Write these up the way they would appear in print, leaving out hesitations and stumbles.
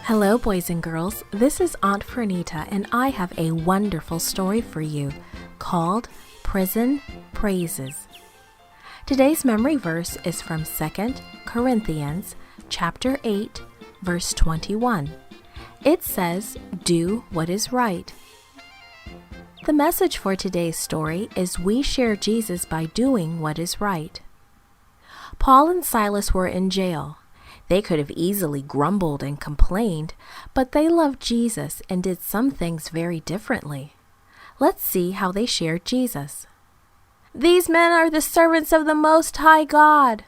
Hello, boys and girls. This is Aunt Fernita, and I have a wonderful story for you called Prison Praises. Today's memory verse is from 2 Corinthians chapter 8, verse 21. It says, "Do what is right." The message for today's story is we share Jesus by doing what is right. Paul and Silas were in jail. They could have easily grumbled and complained, but they loved Jesus and did some things very differently. Let's see how they shared Jesus. "These men are the servants of the Most High God.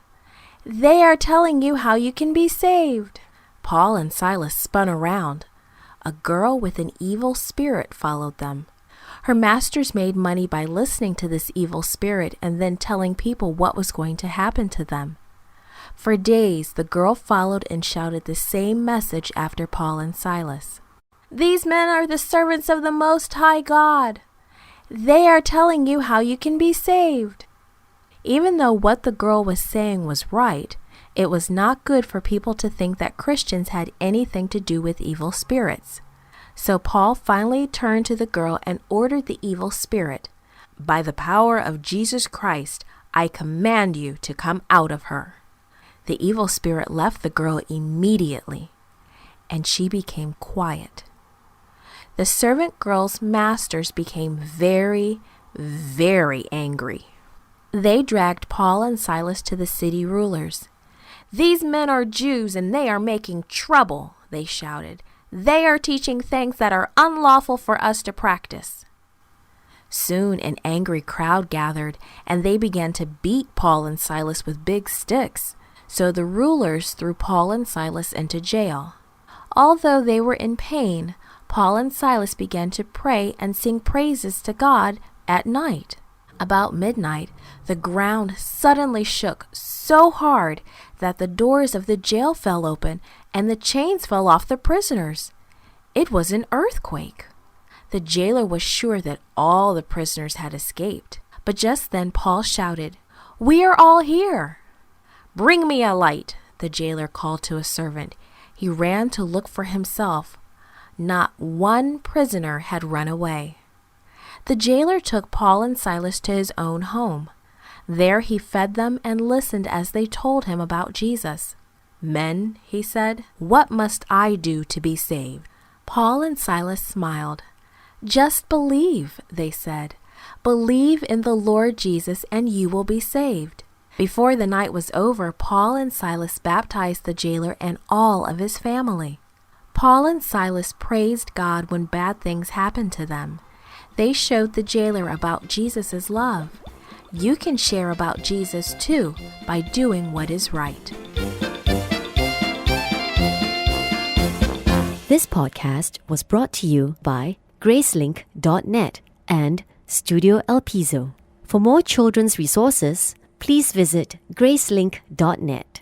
They are telling you how you can be saved." Paul and Silas spun around. A girl with an evil spirit followed them. Her masters made money by listening to this evil spirit and then telling people what was going to happen to them. For days, the girl followed and shouted the same message after Paul and Silas. "These men are the servants of the Most High God. They are telling you how you can be saved." Even though what the girl was saying was right, it was not good for people to think that Christians had anything to do with evil spirits. So Paul finally turned to the girl and ordered the evil spirit, "By the power of Jesus Christ, I command you to come out of her." The evil spirit left the girl immediately, and she became quiet. The servant girl's masters became very, very angry. They dragged Paul and Silas to the city rulers. "These men are Jews and they are making trouble," they shouted. "They are teaching things that are unlawful for us to practice." Soon an angry crowd gathered, and they began to beat Paul and Silas with big sticks. So the rulers threw Paul and Silas into jail. Although they were in pain, Paul and Silas began to pray and sing praises to God at night. About midnight, the ground suddenly shook so hard that the doors of the jail fell open and the chains fell off the prisoners. It was an earthquake. The jailer was sure that all the prisoners had escaped. But just then Paul shouted, "We are all here." "Bring me a light," the jailer called to a servant. He ran to look for himself. Not one prisoner had run away. The jailer took Paul and Silas to his own home. There he fed them and listened as they told him about Jesus. "Men," he said, "what must I do to be saved?" Paul and Silas smiled. "Just believe," they said. "Believe in the Lord Jesus and you will be saved." Before the night was over, Paul and Silas baptized the jailer and all of his family. Paul and Silas praised God when bad things happened to them. They showed the jailer about Jesus' love. You can share about Jesus too by doing what is right. This podcast was brought to you by Gracelink.net and Studio El Piso. For more children's resources, please visit Gracelink.net.